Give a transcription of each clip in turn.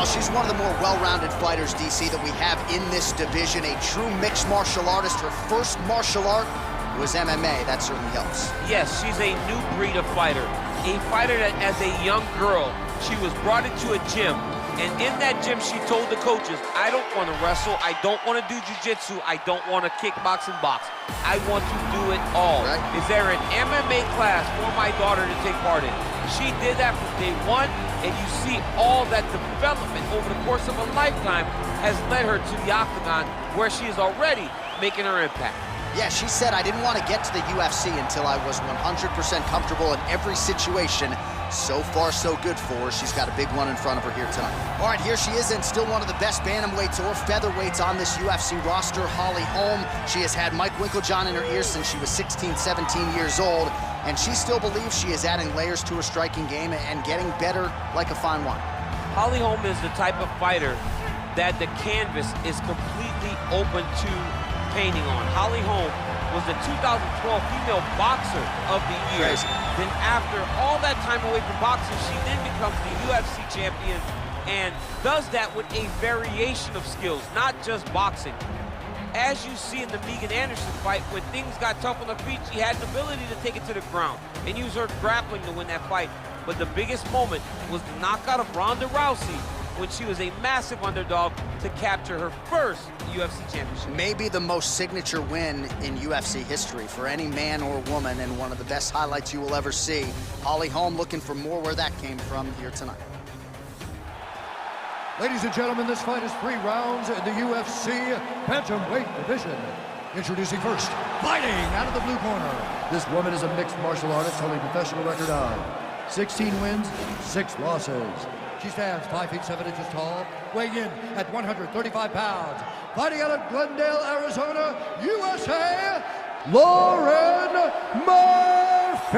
Well, she's one of the more well-rounded fighters, DC, that we have in this division. A true mixed martial artist. Her first martial art was MMA. That certainly helps. Yes, she's a new breed of fighter. A fighter that, as a young girl, she was brought into a gym. And in that gym, she told the coaches, I don't want to wrestle, I don't want to do jiu-jitsu, I don't want to kickbox and box. I want to do it all. Right. Is there an MMA class for my daughter to take part in? She did that from day one, and you see all that development over the course of a lifetime has led her to the octagon, where she is already making her impact. Yeah, she said, I didn't want to get to the UFC until I was 100% comfortable in every situation. So far, so good for her. She's got a big one in front of her here tonight. All right, here she is, and still one of the best bantamweights or featherweights on this UFC roster, Holly Holm. She has had Mike Winkeljohn in her ears since she was 16, 17 years old, and she still believes she is adding layers to her striking game and getting better like a fine wine. Holly Holm is the type of fighter that the canvas is completely open to painting on. Holly Holm was the 2012 female boxer of the year. Crazy. Then after all that time away from boxing, she then becomes the UFC champion and does that with a variation of skills, not just boxing. As you see in the Megan Anderson fight, when things got tough on the feet, she had the ability to take it to the ground and use her grappling to win that fight. But the biggest moment was the knockout of Ronda Rousey, when she was a massive underdog to capture her first UFC championship. Maybe the most signature win in UFC history for any man or woman, and one of the best highlights you will ever see. Holly Holm looking for more where that came from here tonight. Ladies and gentlemen, this fight is 3 rounds in the UFC bantamweight division. Introducing first, fighting out of the blue corner. This woman is a mixed martial artist holding a professional record of 16 wins, 6 losses. She stands 5 feet 7 inches tall, weighing in at 135 pounds. Fighting out of Glendale, Arizona, USA, Lauren Murphy.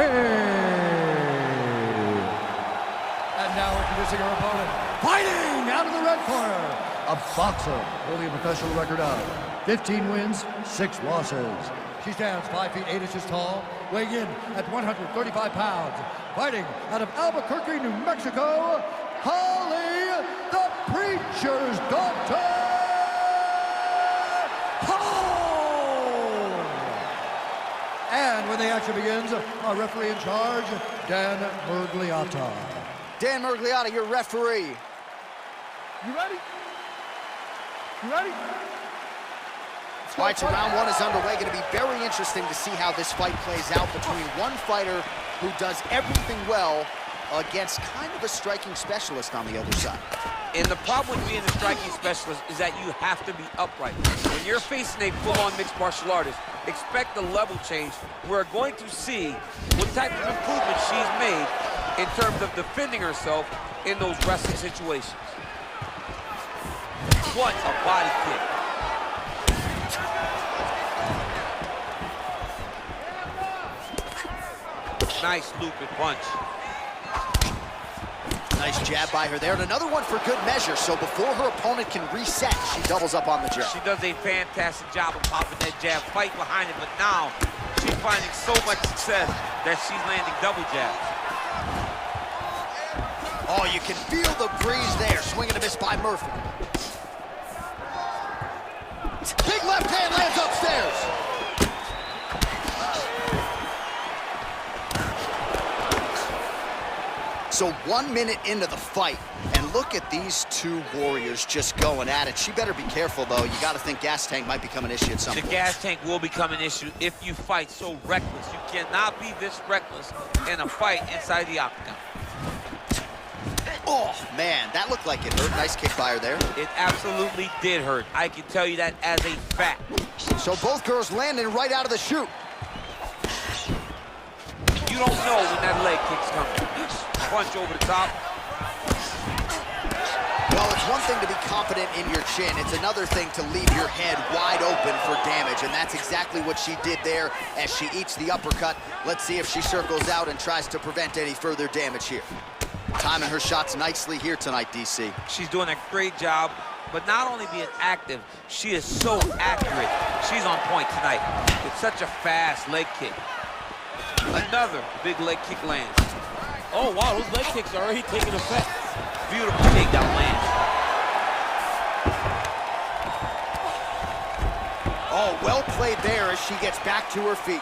And now introducing her opponent, fighting out of the red corner, a boxer holding a professional record of 15 wins, 6 losses. She stands 5 feet 8 inches tall, weighing in at 135 pounds. Fighting out of Albuquerque, New Mexico, Holly, the Preacher's Daughter, Holm! And when the action begins, our referee in charge, Dan Mergliotta. Dan Mergliotta, your referee. You ready? You ready? All right, so round 1 is underway. Going to be very interesting to see how this fight plays out between one fighter who does everything well against kind of a striking specialist on the other side. And the problem with being a striking specialist is that you have to be upright. When you're facing a full-on mixed martial artist, expect a level change. We're going to see what type of improvement she's made in terms of defending herself in those wrestling situations. What a body kick. Nice looping punch. Nice jab by her there, and another one for good measure. So before her opponent can reset, she doubles up on the jab. She does a fantastic job of popping that jab, fight behind it, but now she's finding so much success that she's landing double jabs. Oh, you can feel the breeze there. Swing and a miss by Murphy. Big left hand lands upstairs. So 1 minute into the fight, and look at these two warriors just going at it. She better be careful, though. You got to think gas tank might become an issue at some point. The gas tank will become an issue if you fight so reckless. You cannot be this reckless in a fight inside the octagon. Oh, man, that looked like it hurt. Nice kick by her there. It absolutely did hurt. I can tell you that as a fact. So both girls landing right out of the chute. You don't know when that leg kick's coming. Punch over the top. Well, it's one thing to be confident in your chin. It's another thing to leave your head wide open for damage, and that's exactly what she did there as she eats the uppercut. Let's see if she circles out and tries to prevent any further damage here. Timing her shots nicely here tonight, DC. She's doing a great job, but not only being active, she is so accurate. She's on point tonight. It's such a fast leg kick. Another big leg kick lands. Oh, wow, those leg kicks are already taking effect. Beautiful takedown lands. Oh, well played there as she gets back to her feet.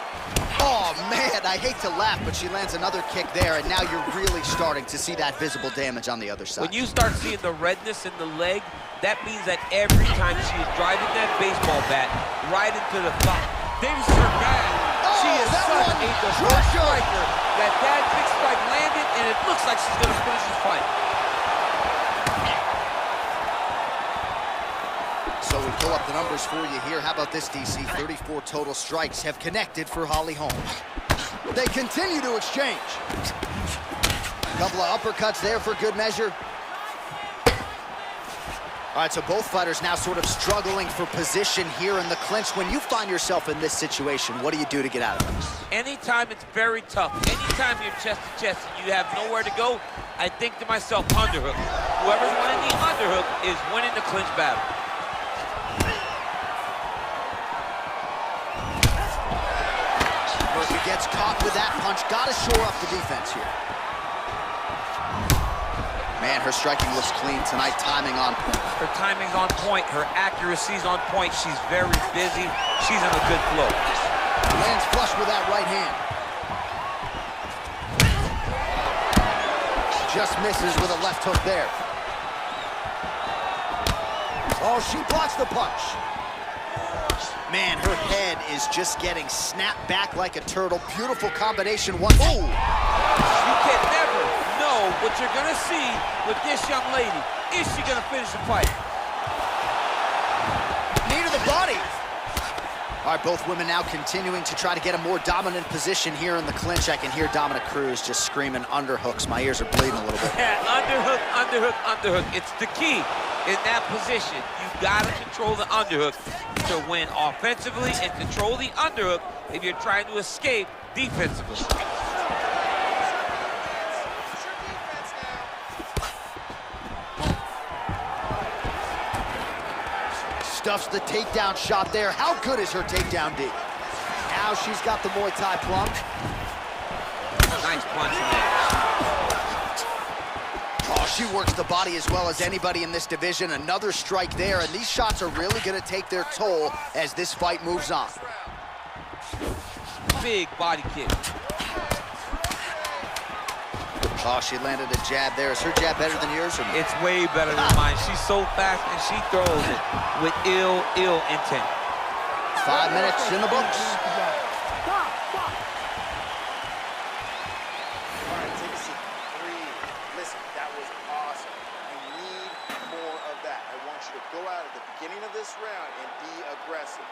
Oh, man, I hate to laugh, but she lands another kick there, and now you're really starting to see that visible damage on the other side. When you start seeing the redness in the leg, that means that every time she is driving that baseball bat right into the thigh. Davis is her guy. She is such a diverse striker that big strike landed, and it looks like she's going to finish this fight. So we pull up the numbers for you here. How about this, DC? 34 total strikes have connected for Holly Holm. They continue to exchange. A couple of uppercuts there for good measure. All right, so both fighters now sort of struggling for position here in the clinch. When you find yourself in this situation, what do you do to get out of it? Anytime it's very tough, anytime you're chest to chest and you have nowhere to go, I think to myself, underhook. Whoever's winning the underhook is winning the clinch battle. Murphy gets caught with that punch. Got to shore up the defense here. Man, her striking looks clean tonight, timing on point. Her timing's on point, her accuracy's on point. She's very busy. She's in a good flow. Lands flush with that right hand. Just misses with a left hook there. Oh, she blocks the punch. Man, her head is just getting snapped back like a turtle. Beautiful combination. One. Ooh! You can never know what you're gonna see with this young lady. Is she gonna finish the fight? Knee to the body. All right, both women now continuing to try to get a more dominant position here in the clinch. I can hear Dominic Cruz just screaming underhooks. My ears are bleeding a little bit. Yeah, underhook, underhook, underhook. It's the key in that position. You gotta control the underhook to win offensively and control the underhook if you're trying to escape defensively. Stuffs the takedown shot there. How good is her takedown D? Now she's got the Muay Thai plunge. Nice punch in there. Oh, she works the body as well as anybody in this division. Another strike there, and these shots are really going to take their toll as this fight moves on. Big body kick. Oh, she landed a jab there. Is her jab better than yours or not? It's way better than mine. She's so fast and she throws it with ill intent. 5 minutes in the books. All right, take a seat. Breathe. Listen, that was awesome. I need more of that. I want you to go out at the beginning of this round and be aggressive.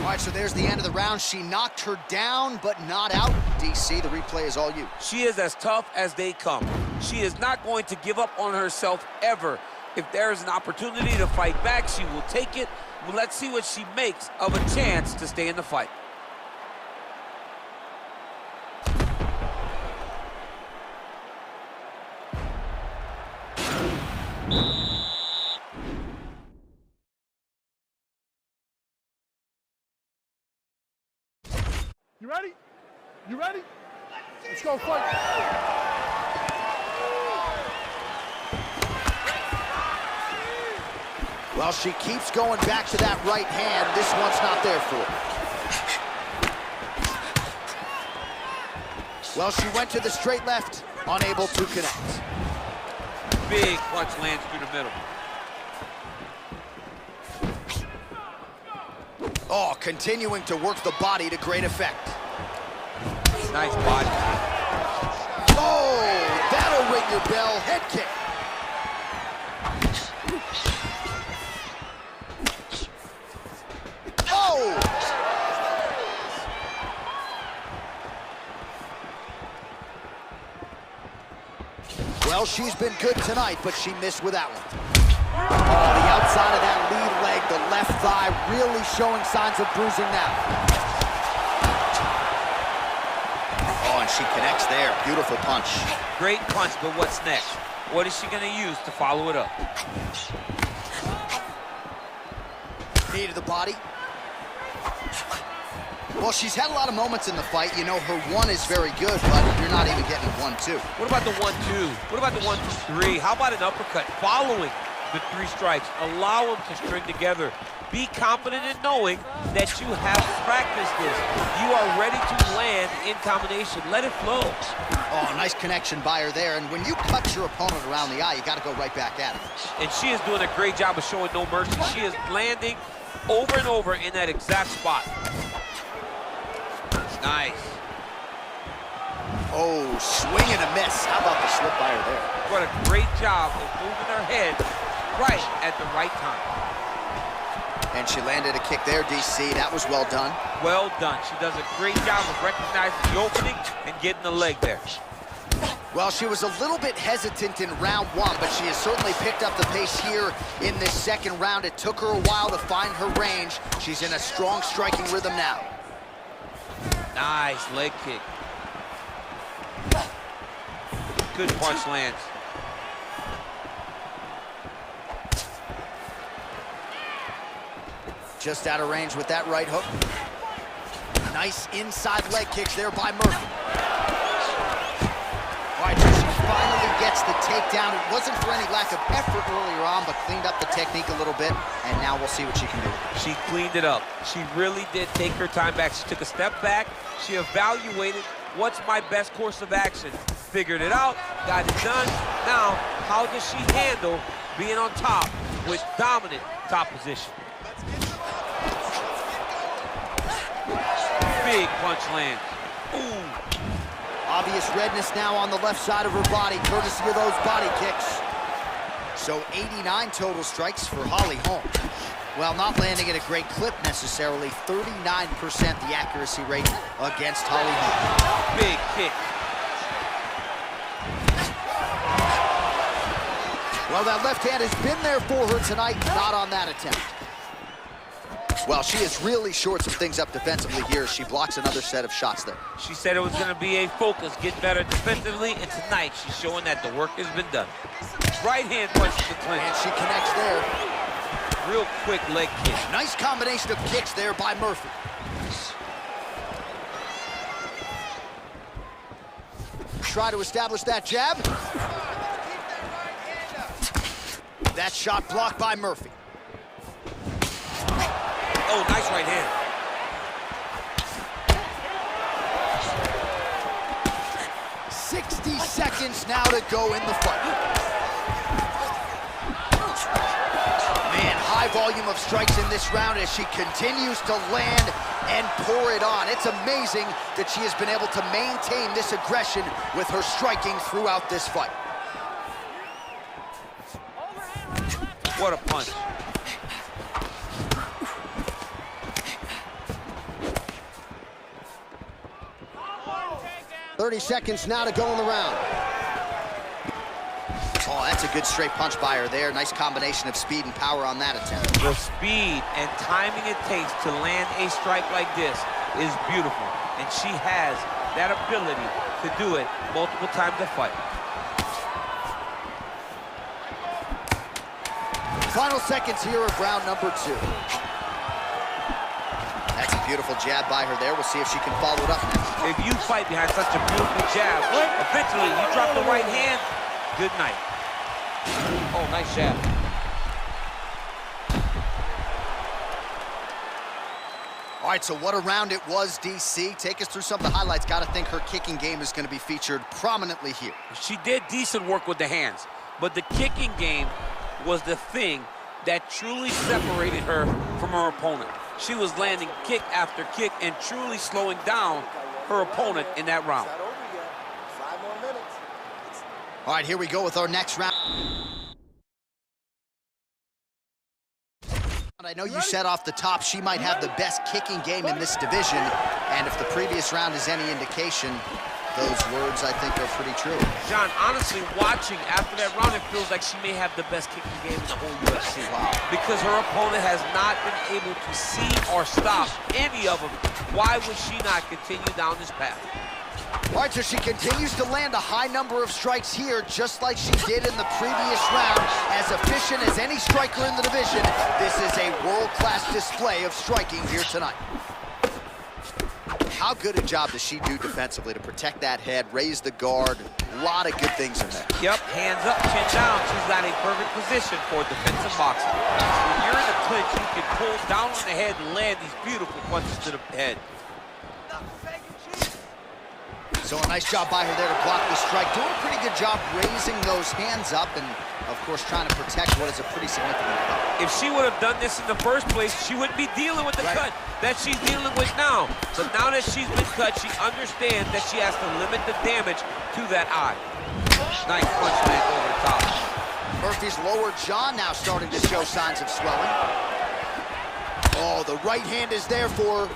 All right, so there's the end of the round. She knocked her down, but not out. DC, the replay is all you. She is as tough as they come. She is not going to give up on herself ever. If there is an opportunity to fight back, she will take it. Well, let's see what she makes of a chance to stay in the fight. You ready? You ready? Let's go fight. Well, she keeps going back to that right hand. This one's not there for her. Well, she went to the straight left, unable to connect. Big punch lands through the middle. Oh, continuing to work the body to great effect. Nice body. Oh, that'll ring your bell. Head kick. Oh! Well, she's been good tonight, but she missed with that one. Oh, the outside of that lead leg, the left thigh, really showing signs of bruising now. Oh, and she connects there. Beautiful punch. Great punch, but what's next? What is she going to use to follow it up? Knee to the body. Well, she's had a lot of moments in the fight. You know, her one is very good, but you're not even getting 1-2. What about the 1-2? What about the 1-2-3? How about an uppercut following the 3 strikes? Allow them to string together Be confident in knowing that you have practiced this. You are ready to land in combination. Let it flow. Oh, nice connection by her there. And when you cut your opponent around the eye, you got to go right back at it. And she is doing a great job of showing no mercy. She is landing over and over in that exact spot. Nice. Oh, swing and a miss. How about the slip by her there? What a great job of moving her head right at the right time. And she landed a kick there, DC. That was well done. Well done. She does a great job of recognizing the opening and getting the leg there. Well, she was a little bit hesitant in round one, but she has certainly picked up the pace here in this second round. It took her a while to find her range. She's in a strong striking rhythm now. Nice leg kick. Good punch lands. Just out of range with that right hook. Nice inside leg kicks there by Murphy. All right, so she finally gets the takedown. It wasn't for any lack of effort earlier on, but cleaned up the technique a little bit, and now we'll see what she can do. She cleaned it up. She really did take her time back. She took a step back. She evaluated what's my best course of action. Figured it out, got it done. Now, how does she handle being on top with dominant top position? Big punch lands. Ooh. Obvious redness now on the left side of her body, courtesy of those body kicks. So 89 total strikes for Holly Holm. Well, not landing at a great clip necessarily, 39% the accuracy rate against Holly Holm. Big kick. Well, that left hand has been there for her tonight, not on that attempt. Well, she has really shored some things up defensively here. She blocks another set of shots there. She said it was going to be a focus, get better defensively, and tonight she's showing that the work has been done. Right hand punch to the clinch. And she connects there. Real quick leg kick. Nice combination of kicks there by Murphy. Try to establish that jab. That shot blocked by Murphy. Oh, nice right hand. "60 seconds now to go in the fight." Man, high volume of strikes in this round as she continues to land and pour it on. It's amazing that she has been able to maintain this aggression with her striking throughout this fight. What a punch. "30 seconds now to go in the round." Oh, that's a good straight punch by her there. Nice combination of speed and power on that attempt. The speed and timing it takes to land a strike like this is beautiful. And she has that ability to do it multiple times a fight. Final seconds here of round number 2. That's a beautiful jab by her there. We'll see if she can follow it up next. If you fight behind such a beautiful jab, eventually you drop the right hand, good night. Oh, nice jab. All right, so what a round it was, DC. Take us through some of the highlights. Got to think her kicking game is going to be featured prominently here. She did decent work with the hands, but the kicking game was the thing that truly separated her from her opponent. She was landing kick after kick and truly slowing down her opponent in that round. It's not over yet. 5 more minutes. All right, here we go with our next round. I know you said off the top she might have the best kicking game in this division, and if the previous round is any indication, those words, I think, are pretty true. John, honestly, watching after that round, it feels like she may have the best kicking game in the whole UFC. Wow. Because her opponent has not been able to see or stop any of them. Why would she not continue down this path? All right, so she continues to land a high number of strikes here, just like she did in the previous round. As efficient as any striker in the division, this is a world-class display of striking here tonight. How good a job does she do defensively to protect that head, raise the guard? A lot of good things in there. Yep, hands up, chin down. She's got a perfect position for defensive boxing. When you're in the clinch, you can pull down on the head and land these beautiful punches to the head. So a nice job by her there to block the strike. Doing a pretty good job raising those hands up and, of course, trying to protect what is a pretty significant cut. If she would have done this in the first place, she wouldn't be dealing with the cut that she's dealing with now. But now that she's been cut, she understands that she has to limit the damage to that eye. Nice punch lands over the top. Murphy's lower jaw now starting to show signs of swelling. Oh, the right hand is there for her.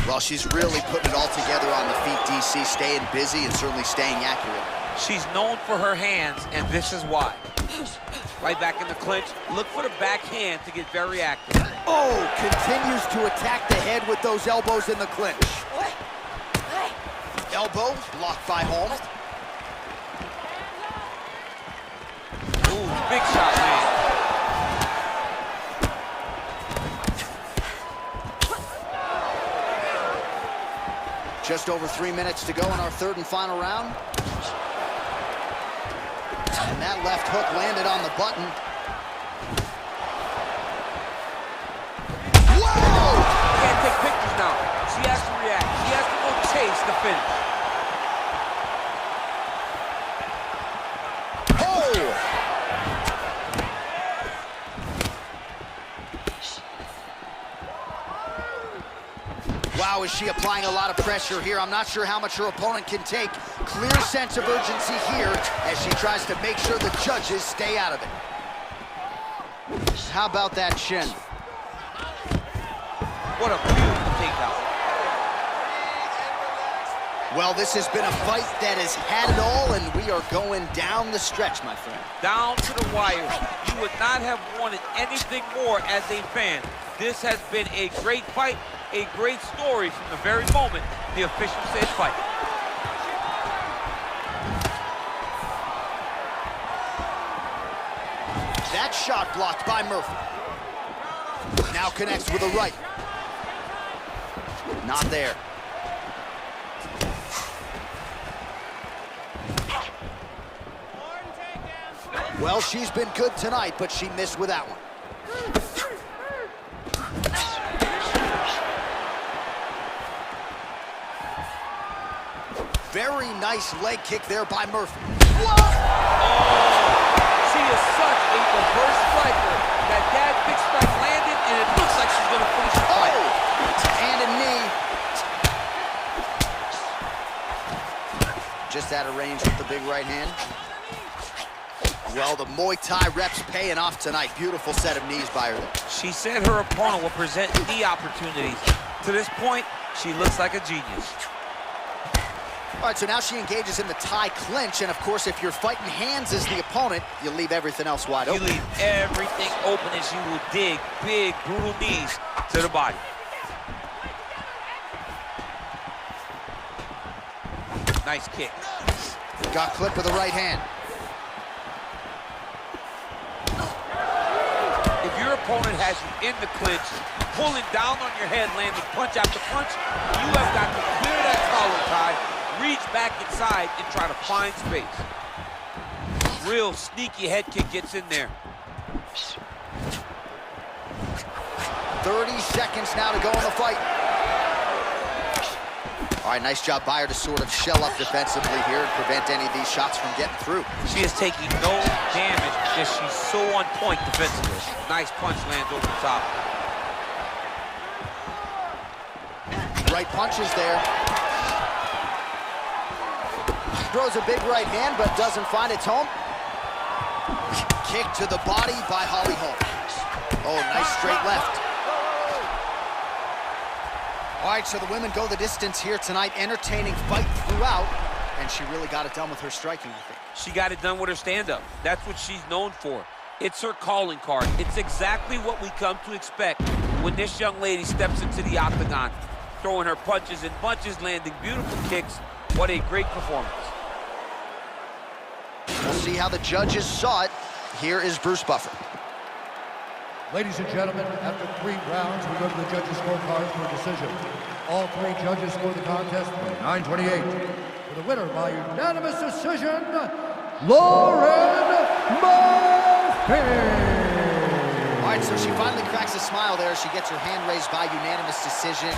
Well, she's really putting it all together on the feet, DC, staying busy and certainly staying accurate. She's known for her hands, and this is why. Right back in the clinch. Look for the back hand to get very active. Oh, continues to attack the head with those elbows in the clinch. Elbow blocked by Holm. Ooh, big shot, man. Just over 3 minutes to go in our third and final round. And that left hook landed on the button. Whoa! Can't take pictures now. She has to react. She has to go chase the finish. Wow, is she applying a lot of pressure here? I'm not sure how much her opponent can take. Clear sense of urgency here as she tries to make sure the judges stay out of it. How about that shin? What a beautiful takedown. Well, this has been a fight that has had it all, and we are going down the stretch, my friend. Down to the wire. You would not have wanted anything more as a fan. This has been a great fight, a great story from the very moment the official said fight. That shot blocked by Murphy. Now connects with a right. Not there. Well, she's been good tonight, but she missed with that one. Very nice leg kick there by Murphy. Whoa! Oh, she is such a reverse striker that big strike landed, and it looks like she's going to finish the fight. Oh! And a knee. Just out of range with the big right hand. Well, the Muay Thai reps paying off tonight. Beautiful set of knees by her. She said her opponent will present knee opportunities. To this point, she looks like a genius. All right, so now she engages in the Thai clinch, and of course, if you're fighting hands as the opponent, you leave everything else wide open. You leave everything open as you will dig big, brutal knees to the body. Nice kick. Got clipped with the right hand. If your opponent has you in the clinch, pulling down on your head, landing punch after punch, you have got to clear that collar tie, reach back inside, and try to find space. Real sneaky head kick gets in there. 30 seconds now to go in the fight. All right, nice job by her to sort of shell up defensively here and prevent any of these shots from getting through. She is taking no damage because she's so on point defensively. Nice punch lands over the top. Right punches there. Throws a big right hand, but doesn't find its home. Kick to the body by Holly Holm. Oh, nice straight left. All right, so the women go the distance here tonight, entertaining fight throughout, and she really got it done with her striking, I think. She got it done with her stand-up. That's what she's known for. It's her calling card. It's exactly what we come to expect when this young lady steps into the octagon, throwing her punches and bunches, landing beautiful kicks. What a great performance. We'll see how the judges saw it. Here is Bruce Buffer. Ladies and gentlemen, after 3 rounds, we go to the judges' scorecards for a decision. All 3 judges scored the contest 29-28. For the winner by unanimous decision, Lauren Murphy. All right, so she finally cracks a smile there. She gets her hand raised by unanimous decision.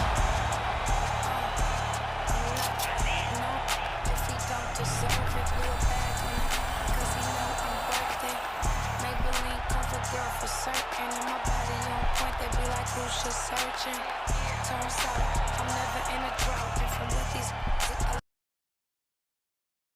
For certain, and my body on point, they be like, who's just searching? Turns out I'm never in a drought, and from what these